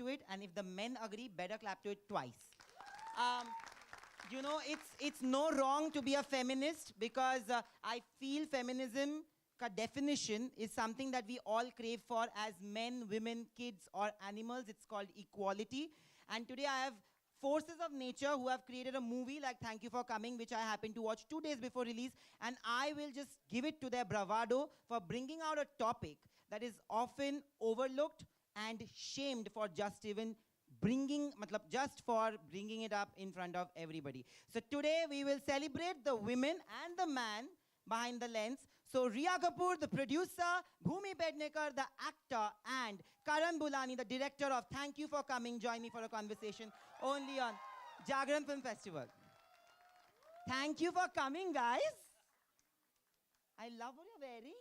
to it, and if the men agree, better clap to it twice. Um, you know, it's no wrong to be a feminist, because I feel feminism ka definition is something that we all crave for as men, women, kids, or animals. It's called equality. And today I have forces of nature who have created a movie like Thank You for Coming, which I happened to watch 2 days before release, and I will just give it to their bravado for bringing out a topic that is often overlooked and shamed for just even just for bringing it up in front of everybody. So today we will celebrate the women and the man behind the lens. So Riya Kapoor, the producer, Bhumi Pednekar, the actor, and Karan Bulani, the director of Thank You for Coming, join me for a conversation only on Jagran Film Festival. Thank you for coming, guys. I love what you're wearing.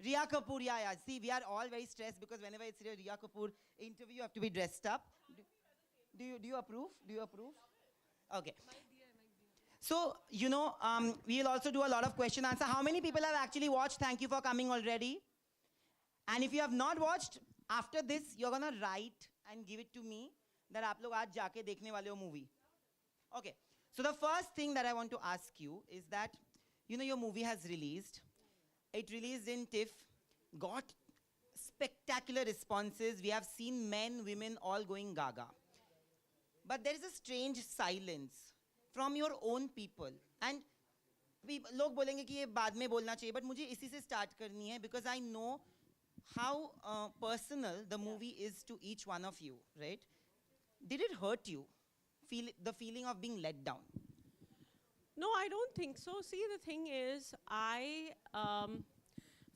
Riya Kapoor, yeah. See, we are all very stressed because whenever it's a Riya Kapoor interview, you have to be dressed up. Do you approve? Do you approve? Okay. So, you know, we'll also do a lot of question answer. How many people have actually watched Thank You for Coming already? And if you have not watched, after this, you're going to write and give it to me that aap log aaj jaake dekhne wale ho movie. Okay. So the first thing that I want to ask you is that, you know, your movie has released. It released in TIFF, got spectacular responses. We have seen men, women all going gaga. But there is a strange silence from your own people. And लोग बोलेंगे कि ये बाद में बोलना चाहिए, but मुझे इसी से start करनी है because I know how personal the movie is to each one of you, right? Did it hurt you? The feeling of being let down? No, I don't think so. See, the thing is,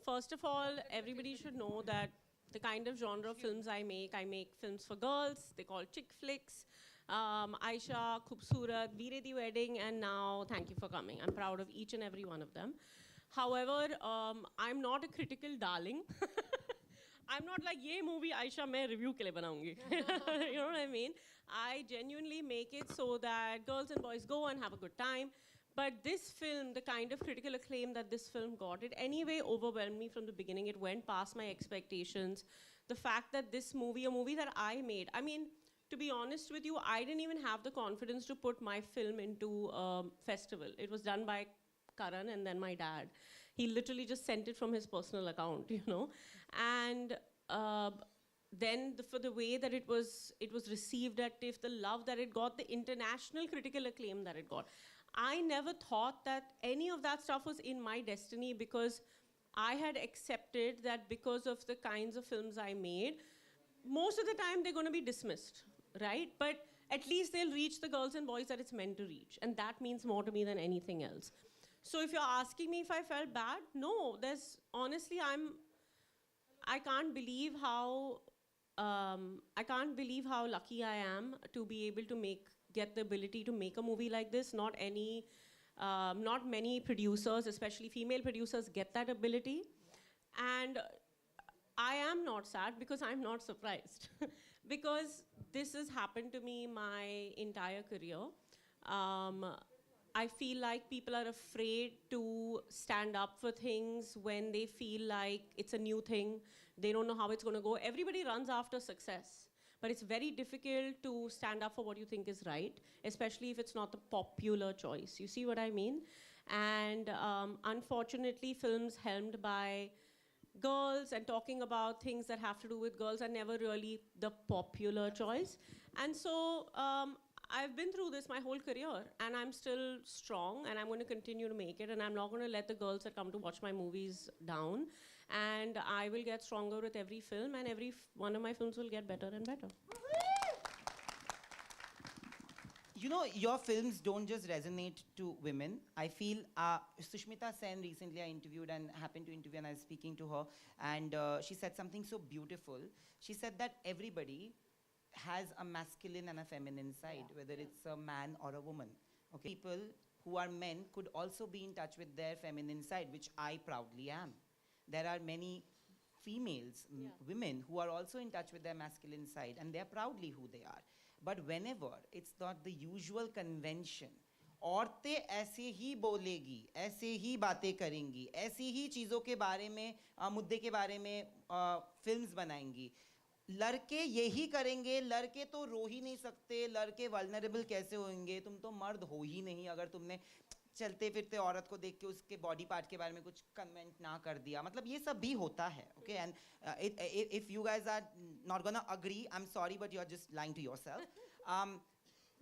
first of all, everybody should know that the kind of genre of films I make films for girls. They call chick flicks. Aisha, Khubsurat, Veere Di Wedding, and now Thank You for Coming. I'm proud of each and every one of them. However, I'm not a critical darling. I'm not like, ye movie Aisha main review ke liye banaungi. You know what I mean? I genuinely make it so that girls and boys go and have a good time. But this film, the kind of critical acclaim that this film got, it anyway overwhelmed me from the beginning. It went past my expectations. The fact that this movie, a movie that I made, I mean, to be honest with you, I didn't even have the confidence to put my film into a festival. It was done by Karan and then my dad. He literally just sent it from his personal account, you know. And then for the way that it was received at TIFF, the love that it got, the international critical acclaim that it got. I never thought that any of that stuff was in my destiny because I had accepted that because of the kinds of films I made, most of the time they're going to be dismissed, right? But at least they'll reach the girls and boys that it's meant to reach. And that means more to me than anything else. So if you're asking me if I felt bad, no, honestly, I can't believe how lucky I am to be able to get the ability to make a movie like this. Not many producers, especially female producers, get that ability. And I am not sad because I'm not surprised. Because this has happened to me my entire career. I feel like people are afraid to stand up for things when they feel like it's a new thing. They don't know how it's going to go. Everybody runs after success. But it's very difficult to stand up for what you think is right, especially if it's not the popular choice. You see what I mean? And unfortunately, films helmed by girls and talking about things that have to do with girls are never really the popular choice. And so I've been through this my whole career, and I'm still strong, and I'm going to continue to make it, and I'm not going to let the girls that come to watch my movies down. And I will get stronger with every film, and every one of my films will get better and better. You know, your films don't just resonate to women. I feel Sushmita Sen recently I interviewed and happened to interview, and I was speaking to her, and she said something so beautiful. She said that everybody has a masculine and a feminine side, whether it's a man or a woman. Okay, people who are men could also be in touch with their feminine side, which I proudly am. There are many females, women who are also in touch with their masculine side, and they're proudly who they are. But whenever it's not the usual convention, औरतें ऐसे ही बोलेगी, ऐसे ही बातें करेंगी, ऐसी ही चीज़ों के बारे में मुद्दे के बारे में फिल्म्स बनाएंगी, लड़के यही करेंगे, लड़के तो रो ही नहीं सकते, लड़के वल्नरेबल कैसे होंगे, तुम तो मर्द हो ही नहीं अगर तुमने चलते फिरते औरत को देख के उसके बॉडी पार्ट के बारे में कुछ कमेंट ना कर दिया. मतलब ये सब भी होता है. Okay, and if you guys are not gonna agree, I am sorry but you are just lying to yourself.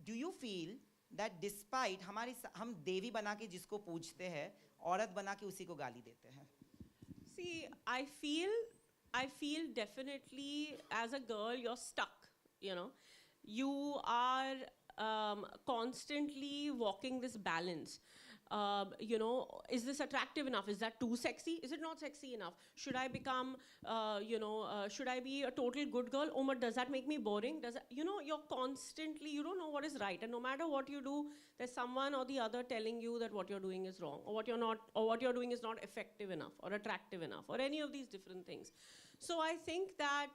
Do you feel that despite हम देवी बना के जिसको पूजते हैं, औरत बना के उसी को गाली देते हैं? See, I feel definitely as a girl you're stuck, you know. You are constantly walking this balance. You know, is this attractive enough? Is that too sexy? Is it not sexy enough? Should I become, should I be a total good girl? Oh, but does that make me boring? Does that, you know, you're constantly, you don't know what is right. And no matter what you do, there's someone or the other telling you that what you're doing is wrong, or what you're doing is not effective enough, or attractive enough, or any of these different things. So I think that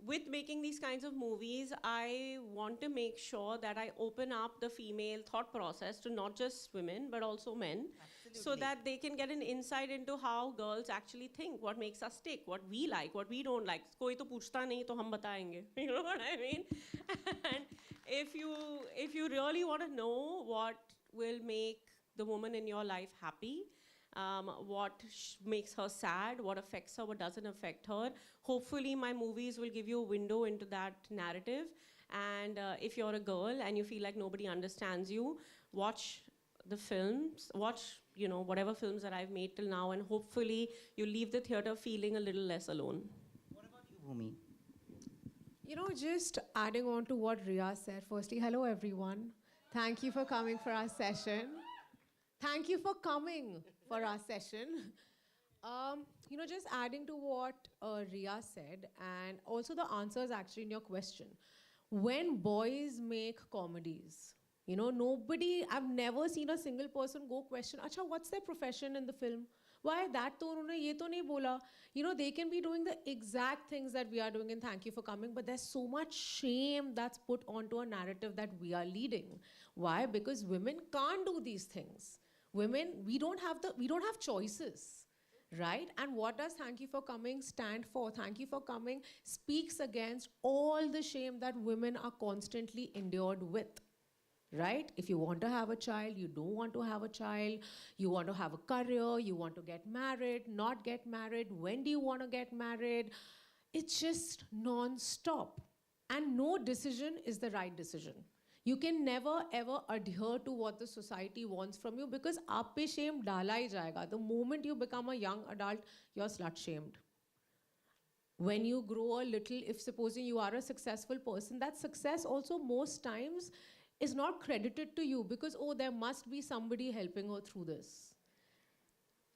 with making these kinds of movies, I want to make sure that I open up the female thought process to not just women, but also men. Absolutely. So that they can get an insight into how girls actually think, what makes us tick, what we like, what we don't like. Koi to puchta nahi, to hum batayenge. You know what I mean? And if you really want to know what will make the woman in your life happy, what makes her sad, what affects her, what doesn't affect her. Hopefully my movies will give you a window into that narrative. And if you're a girl and you feel like nobody understands you, watch the films, watch, you know, whatever films that I've made till now, and hopefully you leave the theater feeling a little less alone. What about you, Bhumi? You know, just adding on to what Riya said, firstly, hello everyone. Thank you for coming for our session. Thank you for coming for our session. You know, just adding to what Riya said, and also the answers actually in your question. When boys make comedies, you know, I've never seen a single person go question, Acha, what's their profession in the film? Why that to unhone ye to nahi bola? You know, they can be doing the exact things that we are doing, and thank you for coming, but there's so much shame that's put onto a narrative that we are leading. Why? Because women can't do these things. Women, we don't have choices, right? And what does thank you for coming stand for? Thank you for coming speaks against all the shame that women are constantly endured with, right? If you want to have a child, you don't want to have a child, you want to have a career, you want to get married, not get married, when do you want to get married? It's just non-stop. And no decision is the right decision. You can never ever adhere to what the society wants from you, because aap pe shame dala hi jayega. The moment you become a young adult, you're slut shamed. When you grow a little, if supposing you are a successful person, that success also most times is not credited to you, because, oh, there must be somebody helping her through this.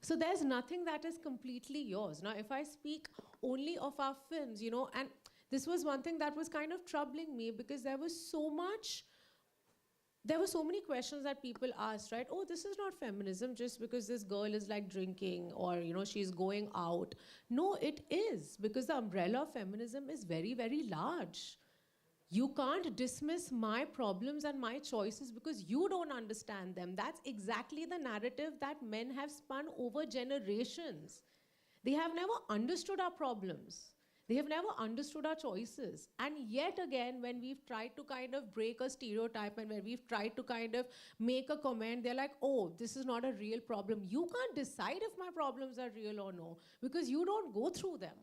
So there's nothing that is completely yours. Now, if I speak only of our films, you know, and this was one thing that was kind of troubling me, because there were so many questions that people asked, right? Oh, this is not feminism just because this girl is like drinking, or, you know, she's going out. No, it is, because the umbrella of feminism is very, very large. You can't dismiss my problems and my choices because you don't understand them. That's exactly the narrative that men have spun over generations. They have never understood our problems. They have never understood our choices. And yet again, when we've tried to kind of break a stereotype, and when we've tried to kind of make a comment, they're like, oh, this is not a real problem. You can't decide if my problems are real or no, because you don't go through them.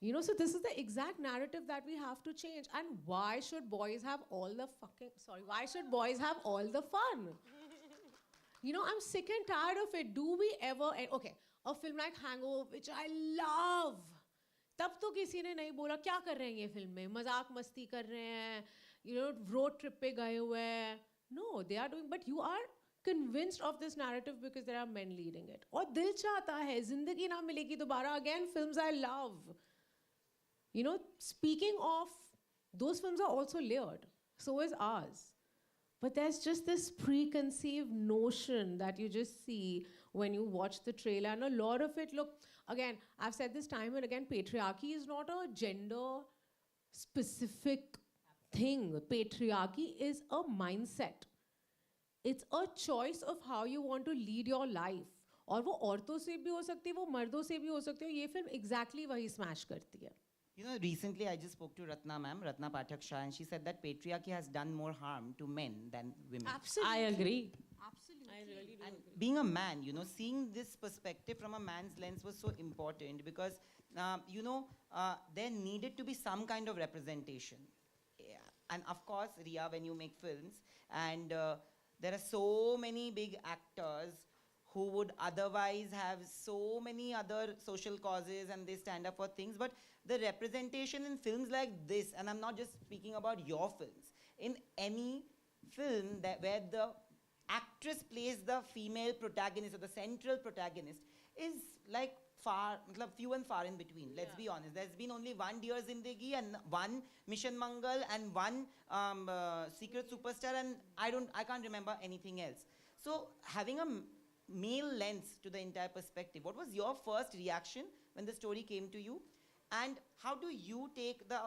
You know, so this is the exact narrative that we have to change. And why should boys have all the fun? You know, I'm sick and tired of it. Do we ever, okay, a film like Hangover, which I love, तब तो किसी ने नहीं बोला क्या कर रहे हैं ये फिल्म में, मजाक मस्ती कर रहे हैं, you know, road trip पे गए हुए हैं. No, they are doing, but you are convinced of this narrative because there are men leading it. और दिल चाहता है जिंदगी ना मिलेगी दोबारा. Again, films I love. You know, speaking of, those films are also layered. So is ours. But there's just this preconceived notion that you just see when you watch the trailer. And a lot of it, look, again, I've said this time and again, patriarchy is not a gender-specific thing. Patriarchy is a mindset. It's a choice of how you want to lead your life. और वो औरतों से भी हो सकती है, वो मर्दों से भी हो सकती है. ये फिल्म exactly वही smash करती है. You know, recently I just spoke to Ratna ma'am, Ratna Pathak Shah, and she said that patriarchy has done more harm to men than women. Absolutely. I agree. Absolutely. I really do And agree. being a man, you know, seeing this perspective from a man's lens was so important because, there needed to be some kind of representation. Yeah. And of course, Ria, when you make films, and there are so many big actors who would otherwise have so many other social causes and they stand up for things, but the representation in films like this, and I'm not just speaking about your films, in any film that where the actress plays the female protagonist or the central protagonist is like few and far in between. Let's be honest. There's been only one Dear Zindagi and one Mission Mangal and one Secret Superstar, and I can't remember anything else. So having a male lens to the entire perspective, what was your first reaction when the story came to you, and how do you take the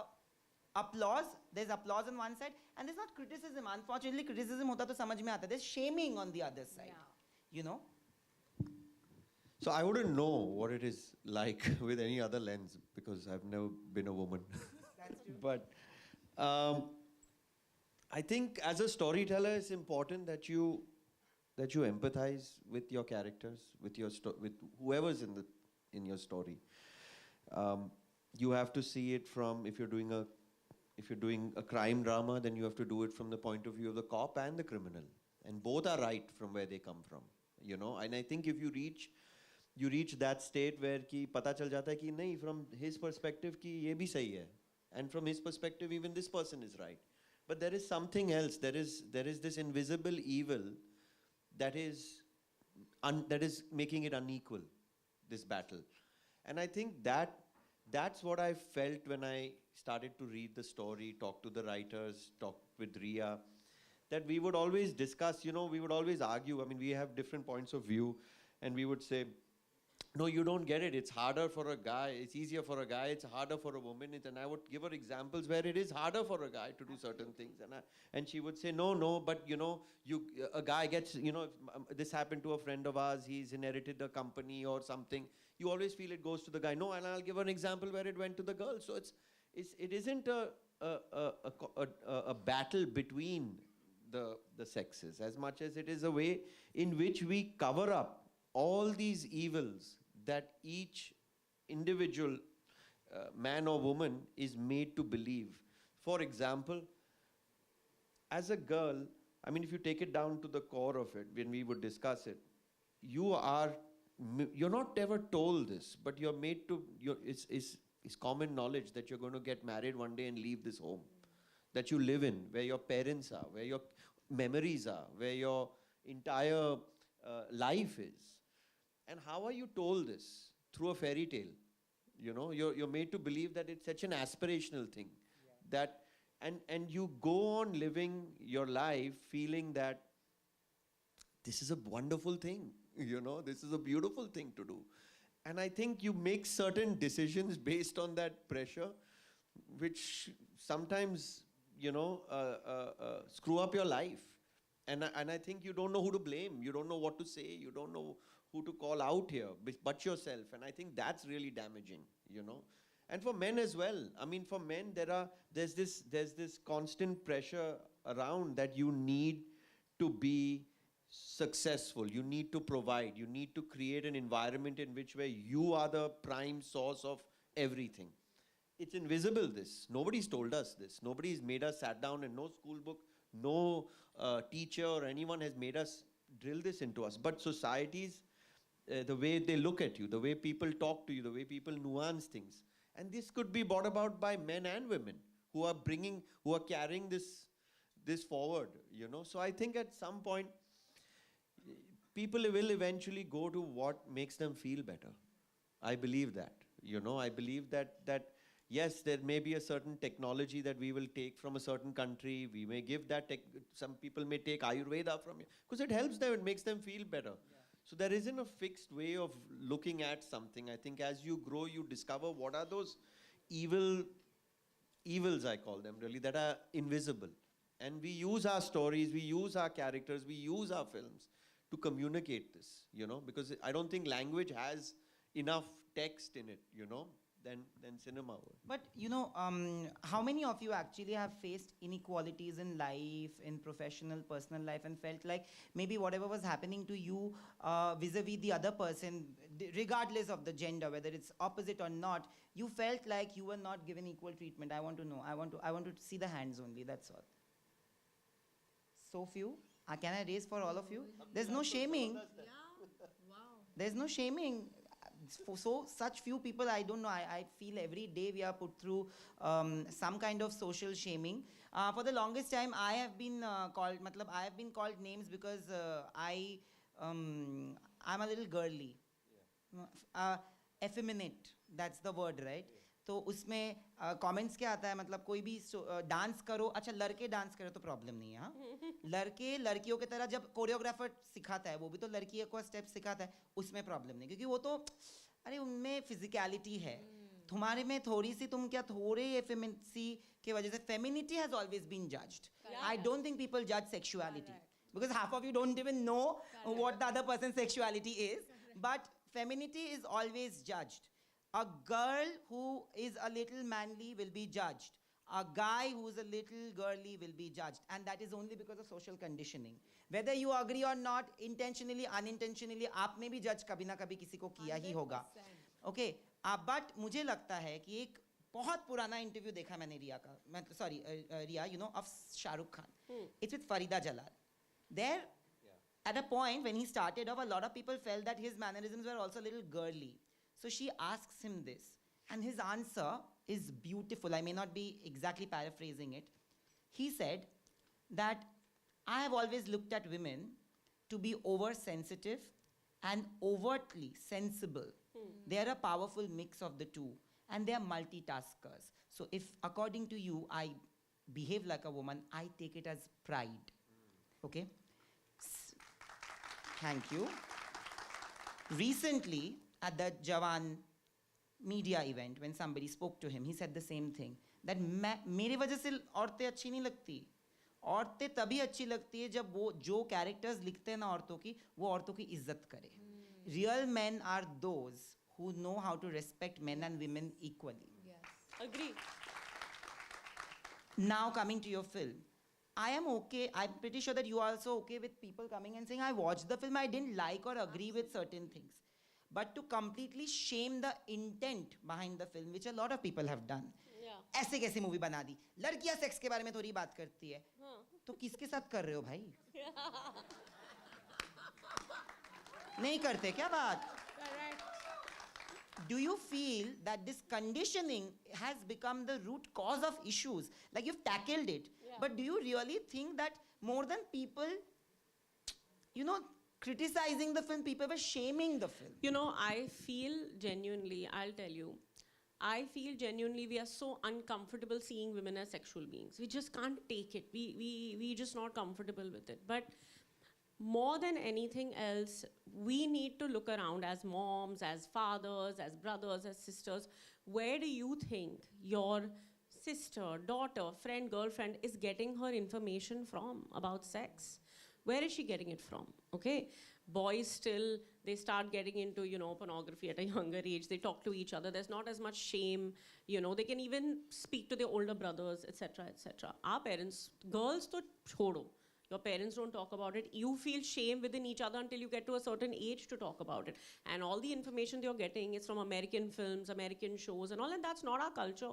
applause? There's applause on one side and there's not criticism. Unfortunately, criticism hota to samajh mein aata. There's shaming on the other side. You know? So I wouldn't know what it is like with any other lens because I've never been a woman. That's true. But I think as a storyteller, it's important that you empathize with your characters, with with whoever's in your story. You have to see it from if you're doing a crime drama, then you have to do it from the point of view of the cop and the criminal, and both are right from where they come from. You know, and I think if you reach that state where ki pata chal jata hai ki nahi, from his perspective ki ye bhi sahi hai, and from his perspective even this person is right, but there is something else. There is this invisible evil that is making it unequal, this battle. And I think that's what I felt when I started to read the story, talk to the writers, talk with Ria, that we would always discuss, we would always argue. I mean, we have different points of view, and we would say, no, you don't get it. It's harder for a guy. It's easier for a guy. It's harder for a woman. And I would give her examples where it is harder for a guy to do certain things. And she would say, no, but a guy gets, this happened to a friend of ours. He's inherited a company or something. You always feel it goes to the guy. No, and I'll give an example where it went to the girl. So it isn't a battle between the sexes as much as it is a way in which we cover up all these evils that each individual man or woman is made to believe. For example, as a girl, I mean, if you take it down to the core of it, when we would discuss it, you're not ever told this, but you're made to, it's common knowledge that you're going to get married one day and leave this home that you live in, where your parents are, where your memories are, where your entire life is. And how are you told this? Through a fairy tale. You're made to believe that it's such an aspirational thing. Yeah. And you go on living your life feeling that this is a wonderful thing. This is a beautiful thing to do. And I think you make certain decisions based on that pressure, which sometimes, screw up your life. And I think you don't know who to blame. You don't know what to say. You don't know who to call out here, but yourself. And I think that's really damaging, And for men as well. I mean, for men, there's this constant pressure around that you need to be successful. You need to provide. You need to create an environment in which where you are the prime source of everything. It's invisible, this. Nobody's told us this. Nobody's made us sat down, and no school book, no teacher or anyone has made us drill this into us. But societies, the way they look at you, the way people talk to you, the way people nuance things. And this could be brought about by men and women who are carrying this forward, So I think at some point, people will eventually go to what makes them feel better. I believe that, I believe that yes, there may be a certain technology that we will take from a certain country. We may give that, some people may take Ayurveda from it, because it helps them, it makes them feel better. Yeah. So there isn't a fixed way of looking at something. I think as you grow, you discover what are those evils, I call them really, that are invisible. And we use our stories, we use our characters, we use our films to communicate this, because I don't think language has enough text in it, than cinema would. But you know, how many of you actually have faced inequalities in life, in professional, personal life, and felt like maybe whatever was happening to you vis-a-vis the other person, regardless of the gender, whether it's opposite or not, you felt like you were not given equal treatment? I want to know. I want to see the hands only. That's all. So few. Can I raise for all of you? There's no shaming. There's no shaming. So such few people, I don't know, I feel every day we are put through some kind of social shaming. For the longest time, I have been called names because I'm a little girly. Effeminate, that's the word, right? तो उसमें comments क्या आता है, मतलब कोई भी dance करो, अच्छा लड़के डांस करो तो प्रॉब्लम नहीं है, हाँ? लड़के लड़कियों की तरह जब कोरियोग्राफर सिखाता है, वो भी तो लड़की को स्टेप सिखाता है, उसमें प्रॉब्लम नहीं, क्योंकि वो तो अरे उनमें फिजिकलिटी है, तुम्हारे में थोड़ी सी, तुम क्या थोड़े एफेमिनेसी की वजह से, femininity has always been judged. I don't think people जज sexuality because half of you don't even know what the other person's sexuality is, but femininity is always judged. A girl who is a little manly will be judged. A guy who's a little girly will be judged. And that is only because of social conditioning. Whether you agree or not, intentionally, unintentionally, आपने भी judge कभी ना कभी किसी को किया ही होगा. Okay, but मुझे लगता है कि एक बहुत पुराना इंटरव्यू देखा मैंने रिया का, रिया, you know, of Shahrukh Khan. It's with Farida Jalal. There, at a point when he started off, a lot of people felt that his mannerisms were also a little girly. So she asks him this, and his answer is beautiful. I may not be exactly paraphrasing it. He said that I have always looked at women to be oversensitive and overtly sensible. They are a powerful mix of the two, and they are multitaskers. So if, according to you, I behave like a woman, I take it as pride. Okay? Thank you. Recently, at the Jawan media event, when somebody spoke to him, he said the same thing. That मेरे वजह से औरतें अच्छी नहीं लगती. औरतें तभी अच्छी लगती है जब वो जो characters लिखते हैं ना औरतों की, वो औरतों की इज्जत करे. Real men are those who know how to respect men and women equally. Yes. Agree. Now coming to your film, I am okay. I'm pretty sure that you are also okay with people coming and saying, I watched the film, I didn't like or agree with certain things. But to completely shame the intent behind the film, which a lot of people have done. Yeah. ऐसे कैसी movie बना दी, लड़कियां sex के बारे में थोड़ी बात करती है, तो किसके साथ कर रहे हो भाई? नहीं करते क्या बात? Do you feel that this conditioning has become the root cause of issues? Like you've tackled it, but do you really think that more than people, you know, criticizing the film, people were shaming the film? You know, I feel genuinely, I'll tell you, I feel genuinely we are so uncomfortable seeing women as sexual beings. We just can't take it. We just not comfortable with it. But more than anything else, we need to look around as moms, as fathers, as brothers, as sisters. Where do you think your sister, daughter, friend, girlfriend is getting her information from about sex? Where is she getting it from? Okay, boys still, they start getting into, you know, pornography at a younger age. They talk to each other. There's not as much shame. You know, they can even speak to their older brothers, etc., etc. Our parents, girls to chodo. Your parents don't talk about it. You feel shame within each other until you get to a certain age to talk about it. And all the information you're getting is from American films, American shows and all, and that's not our culture.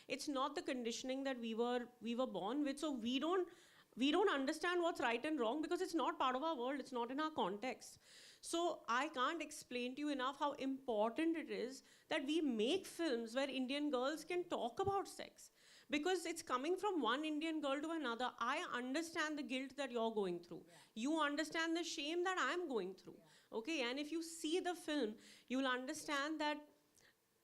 It's not the conditioning that we were born with, so we don't understand what's right and wrong because it's not part of our world, it's not in our context. So I can't explain to you enough how important it is that we make films where Indian girls can talk about sex. Because it's coming from one Indian girl to another. I understand the guilt that you're going through. You understand the shame that I'm going through. Okay, and if you see the film, you'll understand that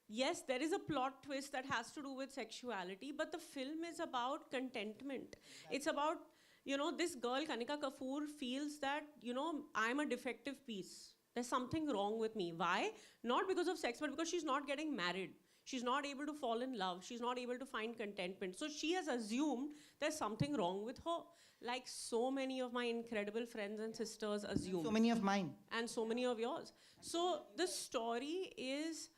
yes, there is a plot twist that has to do with sexuality, but the film is about contentment. It's about, you know, this girl, Kanika Kapoor, feels that, you know, I'm a defective piece. There's something wrong with me. Why? Not because of sex, but because she's not getting married. She's not able to fall in love. She's not able to find contentment. So she has assumed there's something wrong with her. Like so many of my incredible friends and sisters assume. So many of mine. And so many of yours. So the story is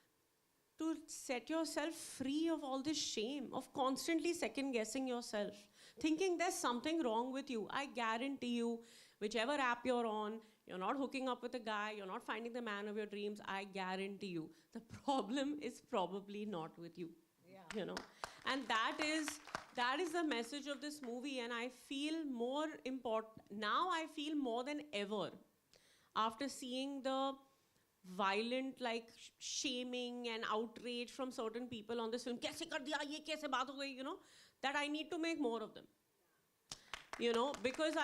to set yourself free of all this shame, of constantly second guessing yourself, thinking there's something wrong with you. I guarantee you, whichever app you're on, you're not hooking up with a guy, you're not finding the man of your dreams. I guarantee you, the problem is probably not with you. You know, and that is the message of this movie. And I feel more important now. I feel more than ever after seeing the violent shaming and outrage from certain people on this film. Kaise kar diya ye, kaise baat ho gayi, you know, that I need to make more of them. You know, because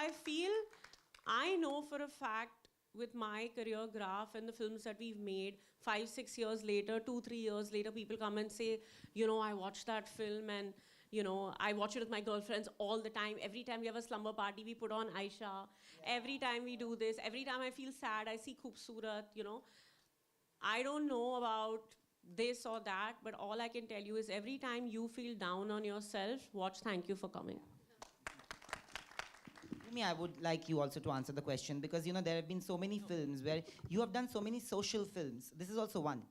I know for a fact with my career graph and the films that we've made, 5-6 years later, 2-3 years later, people come and say, you know, I watched that film and, you know, I watch it with my girlfriends all the time. Every time we have a slumber party, we put on Aisha. Yeah. Every time we do this, every time I feel sad, I see Khoobsurat, you know. I don't know about this or that, but all I can tell you is every time you feel down on yourself, watch Thank You for Coming. I would like you also to answer the question, because you know there have been so many films where you have done so many social films. This is also one.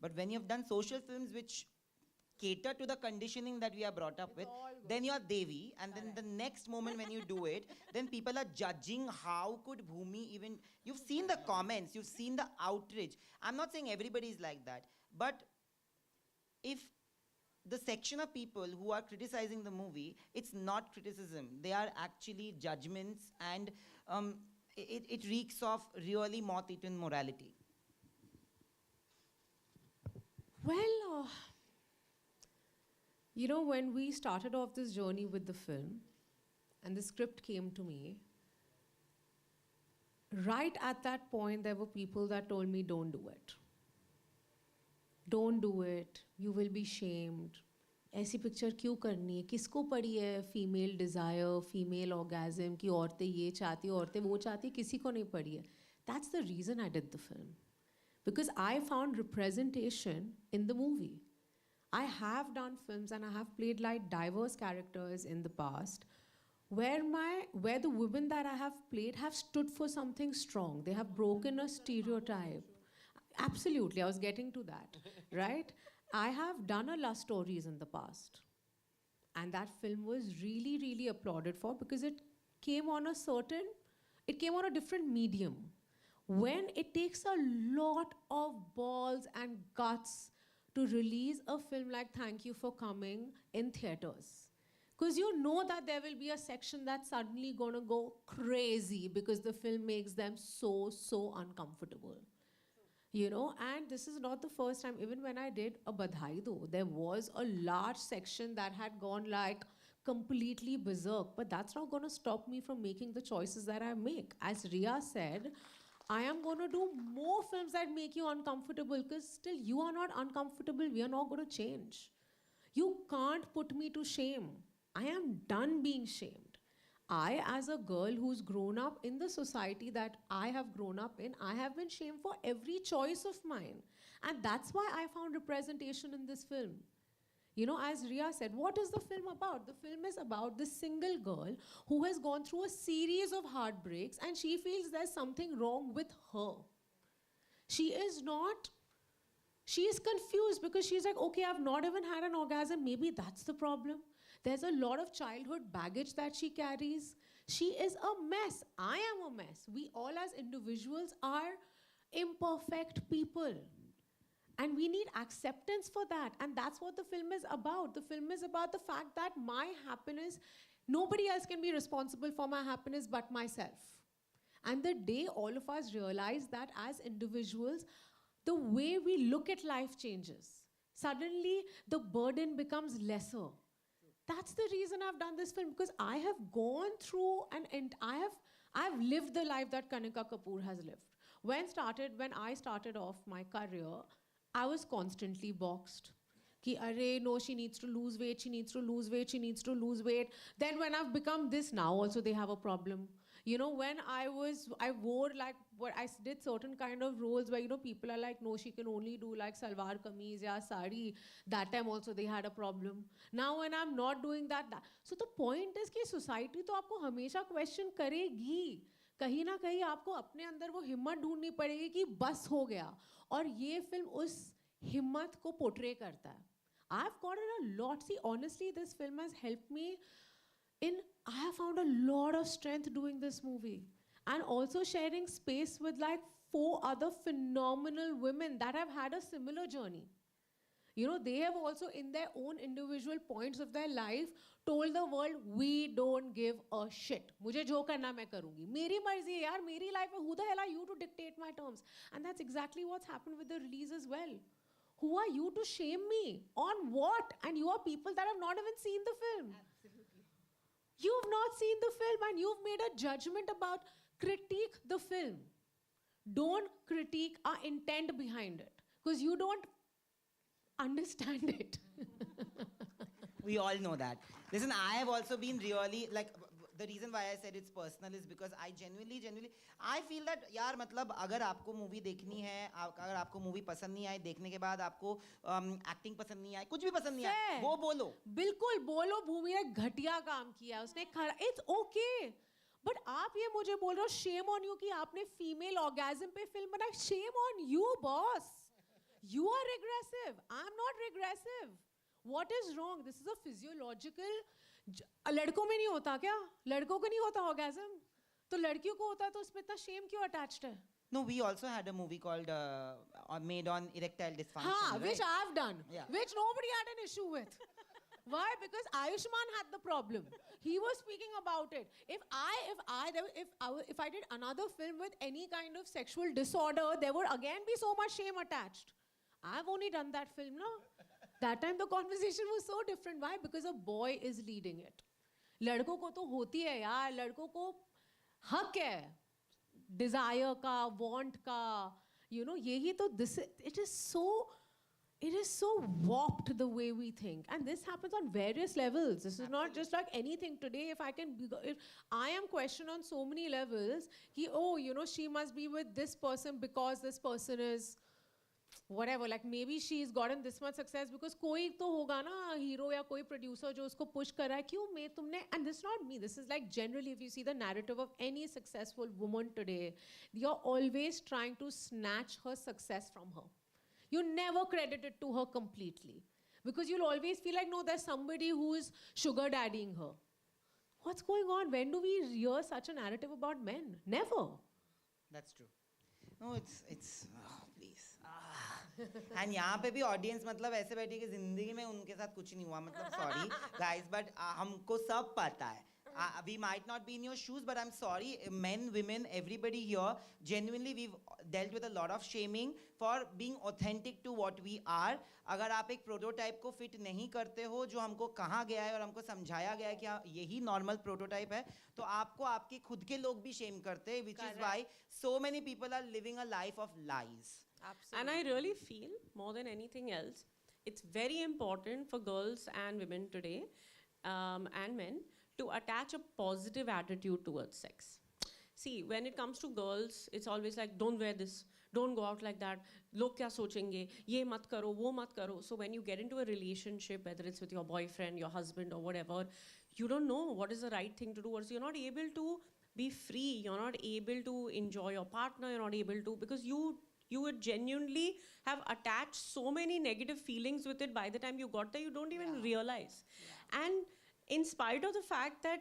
But when you have done social films which cater to the conditioning that we are brought up with, then you are Devi, and then the next moment when you do it, then people are judging how could Bhumi even... You've seen the comments, you've seen the outrage. I'm not saying everybody is like that, but if the section of people who are criticizing the movie, it's not criticism. They are actually judgments, and it reeks of really moth-eaten morality. Well, you know, when we started off this journey with the film, and the script came to me, right at that point, there were people that told me, don't do it. Don't do it, you will be shamed. ऐसी picture क्यों करनी है? किसको पड़ी है female desire, female orgasm कि औरतें ये चाहती हैं, औरतें वो चाहती हैं, किसी को नहीं पड़ी है. That's the reason I did the film. Because I found representation in the movie. I have done films and I have played like diverse characters in the past where the women that I have played have stood for something strong. They have broken a stereotype. Absolutely, I was getting to that, right? I have done a love stories in the past. And that film was really, really applauded for because it came on a different medium. When it takes a lot of balls and guts to release a film like Thank You for Coming in theaters. Because you know that there will be a section that's suddenly gonna go crazy because the film makes them so uncomfortable. You know, and this is not the first time. Even when I did a Badhai Do, there was a large section that had gone like completely berserk. But that's not going to stop me from making the choices that I make. As Ria said, I am going to do more films that make you uncomfortable because still you are not uncomfortable. We are not going to change. You can't put me to shame. I am done being shamed. I, as a girl who's grown up in the society that I have grown up in, I have been shamed for every choice of mine. And that's why I found representation in this film. You know, as Ria said, what is the film about? The film is about this single girl who has gone through a series of heartbreaks and she feels there's something wrong with her. She is confused because she's like, okay, I've not even had an orgasm. Maybe that's the problem. There's a lot of childhood baggage that she carries. She is a mess. I am a mess. We all as individuals are imperfect people. And we need acceptance for that. And that's what the film is about. The film is about the fact that my happiness, nobody else can be responsible for my happiness but myself. And the day all of us realize that as individuals, the way we look at life changes. Suddenly, the burden becomes lesser. That's the reason I've done this film, because I have gone through and I've lived the life that Kanika Kapoor has lived. When I started off my career, I was constantly boxed. Ki, arey, no, she needs to lose weight, she needs to lose weight, she needs to lose weight. Then when I've become this now, also they have a problem. You know, when I wore like, I did certain kind of roles where, you know, people are like, no, she can only do like salwar kameez ya sari. That time also they had a problem. Now when I'm not doing that. So the point is कि society तो आपको हमेशा question करेगी. कहीं ना कहीं आपको अपने अंदर वो हिम्मत ढूंढनी पड़ेगी कि बस हो गया. और ये film उस हिम्मत को पोर्ट्रे करता है. I've gotten a lot. See, honestly, this film has helped me I have found a lot of strength doing this movie. And also sharing space with like 4 other phenomenal women that have had a similar journey. You know, they have also, in their own individual points of their life, told the world, we don't give a shit. मुझे जो करना मैं करूँगी. मेरी मर्जी है यार, मेरी life में, who the hell are you to dictate my terms? And that's exactly what's happened with the release as well. Who are you to shame me? On what? And you are people that have not even seen the film. Absolutely. You've not seen the film and you've made a judgment about, critique the film. Don't critique our intent behind it. Because you don't understand it. We all know that. Listen, I have also been really, like, the reason why I said it's personal is because I genuinely, I feel that, यार मतलब अगर आपको movie देखनी है, अगर आपको movie पसंद नहीं आई, देखने के बाद आपको एक्टिंग पसंद नहीं आई, कुछ भी पसंद नहीं आया, वो बोलो. बिल्कुल बोलो, भूमि ने घटिया काम किया, उसने it's okay. But आप ये मुझे बोल रहे हो, shame on you कि आपने female orgasm पे film बनाई. Shame on you, boss. You are regressive. I'm not regressive. What is wrong? This is a physiological. लड़कों में नहीं होता क्या? लड़कों को नहीं होता orgasm? तो लड़कियों को होता है तो उसमें इतना shame क्यों attached है? No, we also had a movie called made on erectile dysfunction. हाँ, right? which I've done, yeah. which nobody had an issue with. Why? Because Ayushmann had the problem. He was speaking about it. If I did another film with any kind of sexual disorder, there would again be so much shame attached. I've only done that film, no? That time the conversation was so different. Why? Because a boy is leading it. लड़कों को तो होती है यार, लड़कों को हक है, desire का, want का, you know, यही तो it is so warped the way we think. And this happens on various levels. This is not just like anything. Today, if I am questioned on so many levels, oh, you know, she must be with this person because this person is whatever, like maybe she's gotten this much success because कोई तो होगा ना hero या कोई producer जो उसको push कर रहा है क्यों मैं तुमने, and this is not me, this is like generally if you see the narrative of any successful woman today, you're always trying to snatch her success from her. You never credit it to her completely because you'll always feel like, no, there's somebody who is sugar daddying her. What's going on? When do we hear such a narrative about men? Never. That's true. No, it's oh, please. And यहाँ पे भी audience मतलब ऐसे बैठी कि जिंदगी में उनके साथ कुछ नहीं हुआ, मतलब sorry guys, but हमको सब पता है. We might not be in your shoes, but I'm sorry, men, women, everybody here, genuinely we've dealt with a lot of shaming for being authentic to what we are. अगर आप एक prototype को fit नहीं करते हो, जो हमको कहा गया है और हमको समझाया गया है कि यही normal prototype है, तो आपको आपके खुद के लोग भी shame करते हैं, which is why so many people are living a life of lies. Absolutely. And I really feel, more than anything else, it's very important for girls and women today, and men, to attach a positive attitude towards sex. See, when it comes to girls, it's always like, don't wear this, don't go out like that, log kya sochenge, ye mat karo, wo mat karo. So when you get into a relationship, whether it's with your boyfriend, your husband or whatever, you don't know what is the right thing to do, or so you're not able to be free, you're not able to enjoy your partner, you're not able to, because you would genuinely have attached so many negative feelings with it by the time you got there, you don't even realize. Yeah. And in spite of the fact that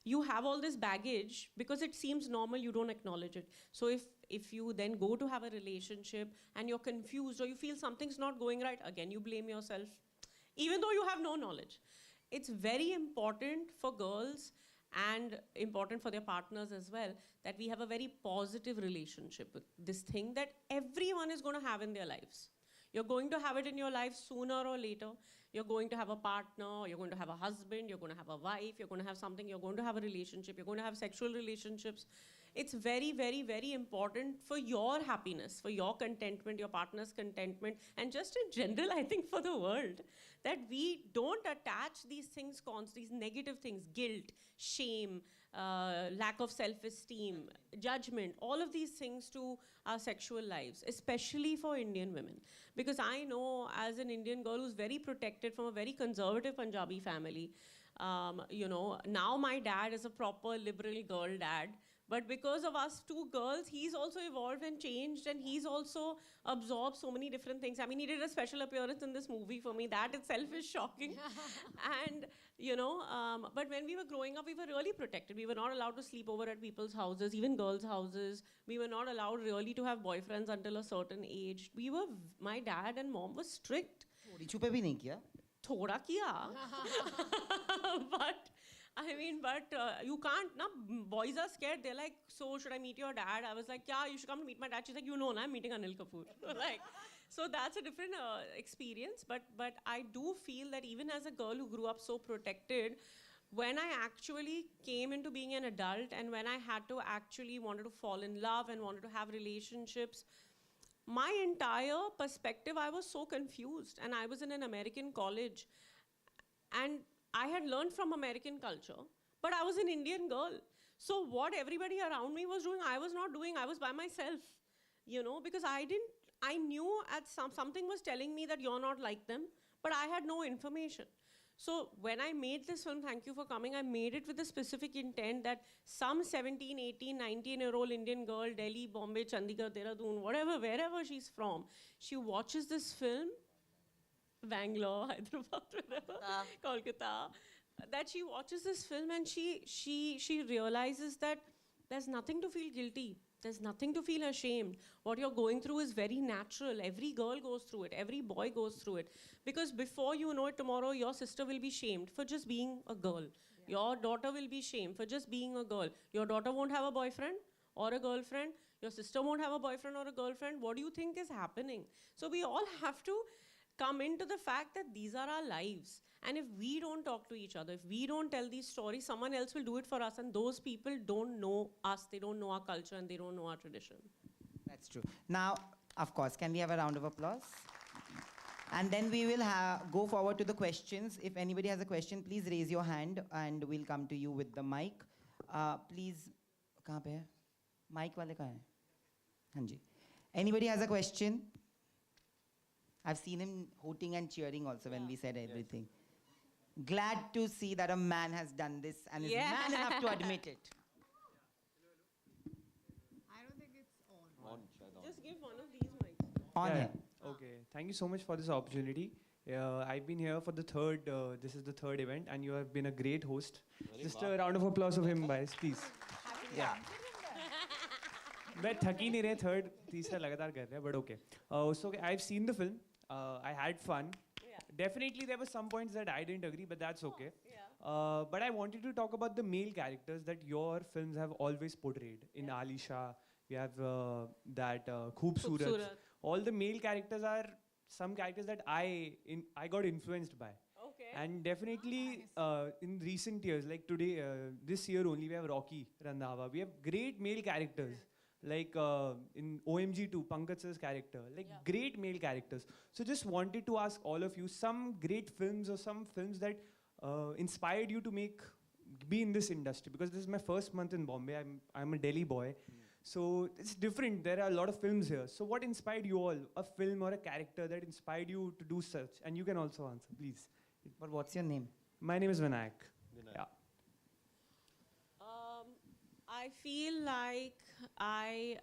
you have all this baggage, because it seems normal, you don't acknowledge it. So if you then go to have a relationship and you're confused or you feel something's not going right, again, you blame yourself, even though you have no knowledge. It's very important for girls and important for their partners as well, that we have a very positive relationship with this thing that everyone is going to have in their lives. You're going to have it in your life sooner or later. You're going to have a partner, you're going to have a husband, you're going to have a wife, you're going to have something, you're going to have a relationship, you're going to have sexual relationships. It's very, very, very important for your happiness, for your contentment, your partner's contentment, and just in general, I think for the world, that we don't attach these things, these negative things, guilt, shame, lack of self-esteem, judgment, all of these things to our sexual lives, especially for Indian women. Because I know, as an Indian girl who's very protected from a very conservative Punjabi family, you know, now my dad is a proper liberal girl dad, But because of us two girls, he's also evolved and changed, and he's also absorbed so many different things. I mean, he did a special appearance in this movie for me. That itself is shocking. And, but when we were growing up, we were really protected. We were not allowed to sleep over at people's houses, even girls' houses. We were not allowed really to have boyfriends until a certain age. My dad and mom were strict. थोड़ी छुपे भी नहीं किया. Thoda kiya. But you can't, na, boys are scared. They're like, so should I meet your dad? I was like, yeah, you should come to meet my dad. She's like, you know, I'm meeting Anil Kapoor. Like, so that's a different experience. But I do feel that even as a girl who grew up so protected, when I actually came into being an adult and when I had to actually wanted to fall in love and wanted to have relationships, my entire perspective, I was so confused. And I was in an American college. And I had learned from American culture, but I was an Indian girl. So what everybody around me was doing, I was not doing. I was by myself, because I knew something was telling me that you're not like them, but I had no information. So when I made this film, Thank You for Coming, I made it with a specific intent that some 17, 18, 19-year-old Indian girl, Delhi, Bombay, Chandigarh, Dehradun, wherever she's from, she watches this film, Bangalore, Hyderabad, wherever, Kolkata, that she watches this film and she realizes that there's nothing to feel guilty. There's nothing to feel ashamed. What you're going through is very natural. Every girl goes through it. Every boy goes through it. Because before you know it, tomorrow your sister will be shamed for just being a girl. Yeah. Your daughter will be shamed for just being a girl. Your daughter won't have a boyfriend or a girlfriend. Your sister won't have a boyfriend or a girlfriend. What do you think is happening? So we all have to come into the fact that these are our lives. And if we don't talk to each other, if we don't tell these stories, someone else will do it for us. And those people don't know us, they don't know our culture, and they don't know our tradition. That's true. Now, of course, can we have a round of applause? And then we will go forward to the questions. If anybody has a question, please raise your hand and we'll come to you with the mic. Please, kahan pe hai? Mic wale kahan hai? Haan ji. Anybody has a question? I've seen him hooting and cheering also when we said everything. Glad to see that a man has done this and is man enough to admit it. I don't think it's on. Just give one of these mics. On him. Okay, thank you so much for this opportunity. I've been here for the third, this is the third event, and you have been a great host. Just a round of applause of him, guys, please. Yeah. मैं थक ही नहीं रहे third तीसरा लगातार कर रहे हैं but okay. So I've seen the film. I had fun. Yeah. Definitely there were some points that I didn't agree, but that's okay. Yeah. But I wanted to talk about the male characters that your films have always portrayed. In Alisha, you have that Khoobsurat. All the male characters are some characters that I got influenced by. Okay. And definitely in recent years, like today, this year only, we have Rocky Randhawa. We have great male characters. Like in OMG2, Pankaj sir's character, like great male characters. So just wanted to ask all of you some great films or some films that inspired you to be in this industry, because this is my first month in Bombay. I'm a Delhi boy. So it's different. There are a lot of films here. So what inspired you all? A film or a character that inspired you to do such? And you can also answer, please. But what's your name? My name is Vinayak. Yeah. I feel like I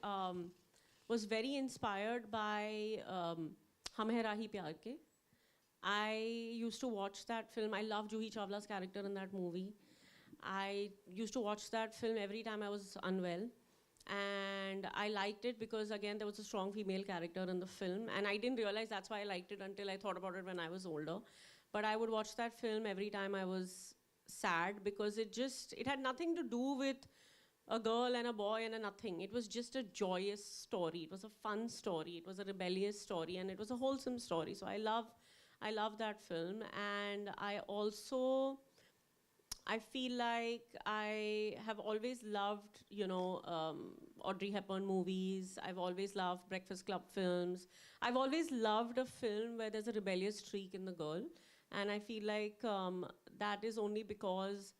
was very inspired by Hum Hai Rahi Pyar Ke. I used to watch that film. I love Juhi Chawla's character in that movie. I used to watch that film every time I was unwell. And I liked it because, again, there was a strong female character in the film. And I didn't realize that's why I liked it until I thought about it when I was older. But I would watch that film every time I was sad because it had nothing to do with a girl and a boy and a nothing. It was just a joyous story. It was a fun story. It was a rebellious story, and it was a wholesome story. So I love that film. And I feel like I have always loved, Audrey Hepburn movies. I've always loved Breakfast Club films. I've always loved a film where there's a rebellious streak in the girl. And I feel like that is only because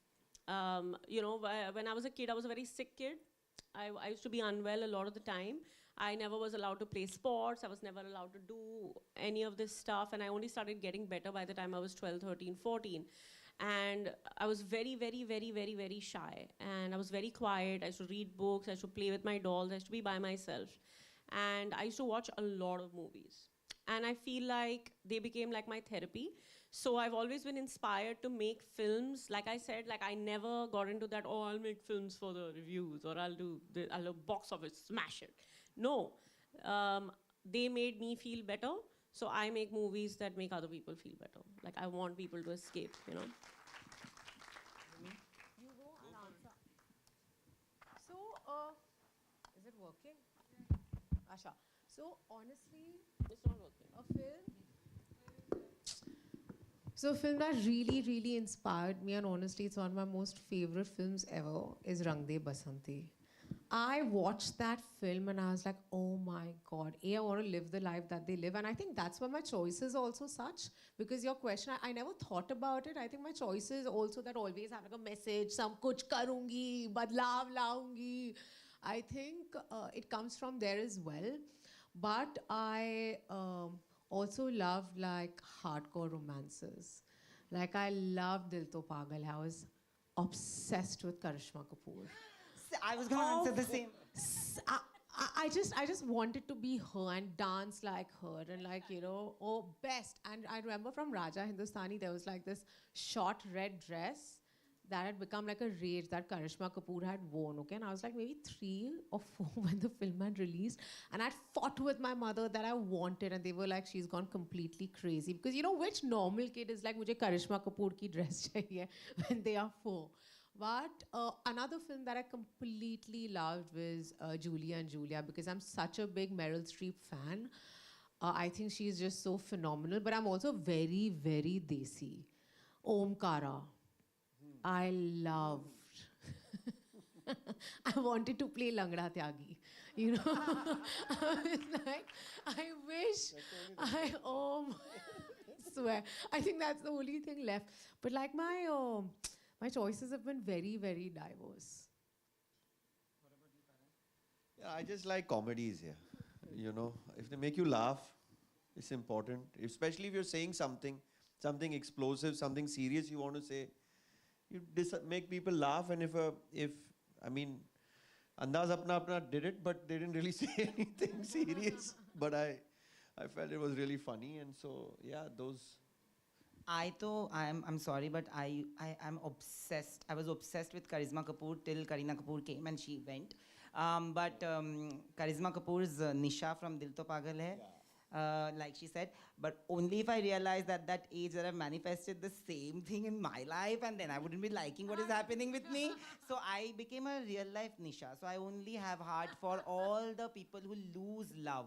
when I was a kid, I was a very sick kid. I used to be unwell a lot of the time. I never was allowed to play sports. I was never allowed to do any of this stuff. And I only started getting better by the time I was 12, 13, 14. And I was very, very, very, very, very shy. And I was very quiet. I used to read books. I used to play with my dolls. I used to be by myself. And I used to watch a lot of movies. And I feel like they became like my therapy. So I've always been inspired to make films. Like I said, like I never got into that, oh, I'll make films for the reviews or I'll box office, smash it. No, they made me feel better. So I make movies that make other people feel better. Like I want people to escape, you know. You go, I'll answer. So, is it working? Asha. So, honestly, It's not working. a film. So, a film that really, really inspired me, and honestly, it's one of my most favorite films ever, is Rang De Basanti. I watched that film and I was like, oh my God, I want to live the life that they live. And I think that's why my choice is also such. Because your question, I never thought about it. I think my choice is also that always have like a message, some kuch karungi, badlav laungi. I think it comes from there as well. But I also love like hardcore romances. Like I love Dil To Pagal. I was obsessed with Karishma Kapoor. I was going to answer the same. I just wanted to be her and dance like her and like, you know, oh, best. And I remember from Raja Hindustani, there was like this short red dress that had become like a rage that Karishma Kapoor had worn, okay? And I was like maybe 3 or 4 when the film had released. And I'd fought with my mother that I wanted, and they were like, she's gone completely crazy. Because you know which normal kid is like, mujhe Karishma Kapoor ki dress chahiye when they are 4. But another film that I completely loved was Julia and Julia, because I'm such a big Meryl Streep fan. I think she's just so phenomenal. But I'm also very, very desi. Omkara. I loved. I wanted to play Langda Tyagi. You know? I was like, I wish I swear. I think that's the only thing left. But like my choices have been very, very diverse. Yeah, I just like comedies here. You know, if they make you laugh, it's important. Especially if you're saying something explosive, something serious you want to say. You make people laugh, and if I mean, Andaz Apna Apna did it, but they didn't really say anything serious. But I felt it was really funny, and so yeah, those. I'm sorry, but I am obsessed. I was obsessed with Karisma Kapoor till Kareena Kapoor came and she went. But Karisma Kapoor's Nisha from Dil To Pagal hai, like she said. But only if I realized at that age that I've manifested the same thing in my life, and then I wouldn't be liking what is happening with me. So I became a real life Nisha. So I only have heart for all the people who lose love.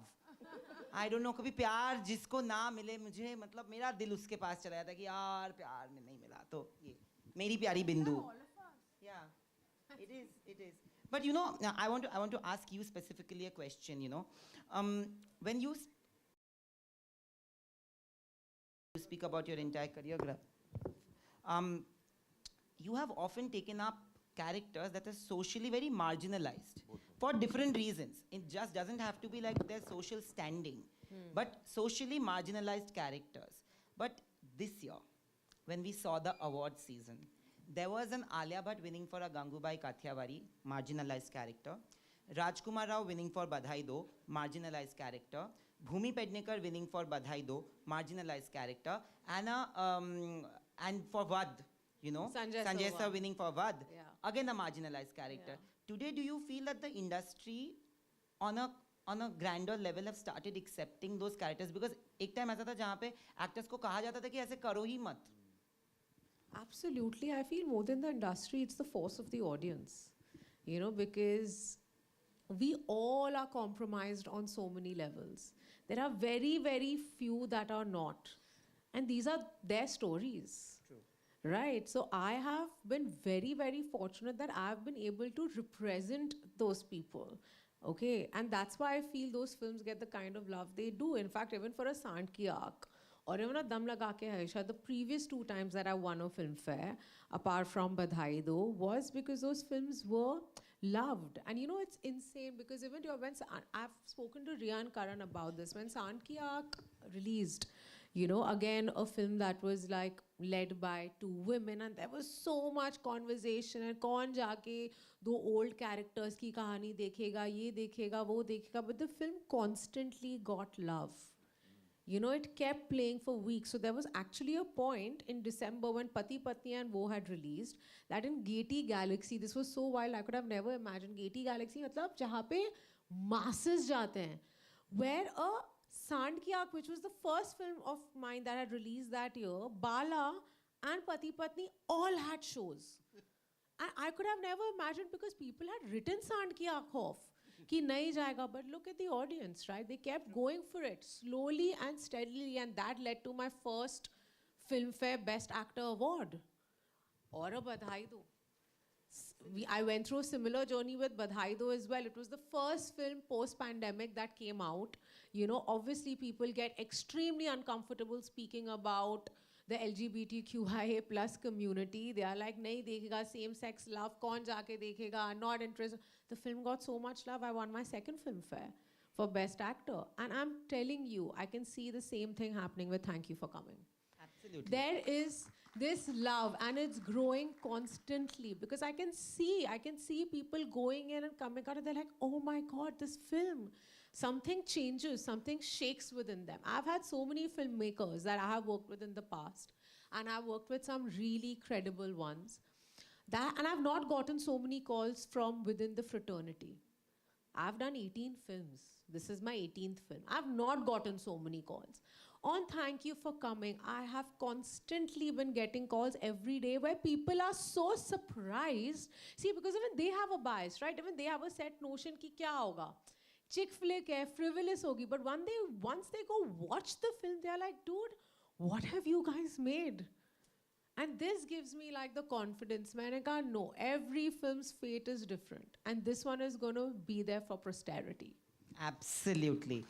I don't know, कभी प्यार जिसको ना मिले मुझे, मतलब मेरा दिल उसके पास चला जाता कि यार प्यार में नहीं मिला, तो ये मेरी प्यारी बिंदु. Yeah, it is. But you know, I want to ask you specifically a question. You know, when you speak about your entire career, you have often taken up characters that are socially very marginalized for different reasons. It just doesn't have to be like their social standing, but socially marginalized characters. But this year, when we saw the award season, there was an Alia Bhatt winning for a Gangubai Kathiawari, marginalized character. Rajkumar Rao winning for Badhai Do, marginalized character. Bhumi Pednekar winning for Badhai Do, marginalized character. And for Vad, you know, Sanjay Sir winning for Vad, again a marginalized character. Today, do you feel that the industry on a grander level have started accepting those characters? Because एक time ऐसा था जहाँ पे actors को कहा जाता था कि ऐसे करो ही मत. Absolutely. I feel more than the industry, it's the force of the audience. You know, because we all are compromised on so many levels. There are very, very few that are not. And these are their stories. True. Right? So I have been very, very fortunate that I've been able to represent those people. Okay? And that's why I feel those films get the kind of love they do. In fact, even for a Sant Ki Aankh, or even a Dam Laga Ke Haisha, the previous 2 times that I won a film fair, apart from Badhai Do, was because those films were loved. And you know, it's insane because even when I've spoken to Rian Karan about this, when Sant Ki Aankh released, you know, again, a film that was like led by two women, and there was so much conversation. And kaun jaake do old characters ki kahani dekhega, ye dekhega, wo dekhega. But the film constantly got love. You know, it kept playing for weeks. So there was actually a point in December when Pati Patni and Wo had released that in Gaiety Galaxy, this was so wild, I could have never imagined. Gaiety Galaxy, matlab, jahan pe masses jaate hain, where a Sand Ki Aankh, which was the first film of mine that had released that year, Bala and Pati Patni all had shows. And I could have never imagined because people had written Sand Ki Aankh off. Ki nahi jayega, but look at the audience, right? They kept going for it slowly and steadily, and that led to my first Filmfare Best Actor Award. Aur a badhai do. I went through a similar journey with Badhai Do as well. It was the first film post-pandemic that came out. You know, obviously people get extremely uncomfortable speaking about the LGBTQIA plus community. They are like, nahi dekhega, same-sex love, kaun jaake dekhega, not interested. The film got so much love, I won my second Filmfare for Best Actor. And I'm telling you, I can see the same thing happening with Thank You for Coming. Absolutely. There is this love and it's growing constantly because I can see people going in and coming out and they're like, oh my God, this film. Something changes, something shakes within them. I've had so many filmmakers that I have worked with in the past, and I've worked with some really credible ones. And I've not gotten so many calls from within the fraternity. I've done 18 films. This is my 18th film. I've not gotten so many calls. On Thank You for Coming, I have constantly been getting calls every day where people are so surprised. See, because even they have a bias, right? Even they have a set notion ki kya hoga. Chick flick hai, frivolous hogi. But once they go watch the film, they are like, dude, what have you guys made? And this gives me like the confidence. Maine kaha, no, every film's fate is different. And this one is going to be there for posterity. Absolutely.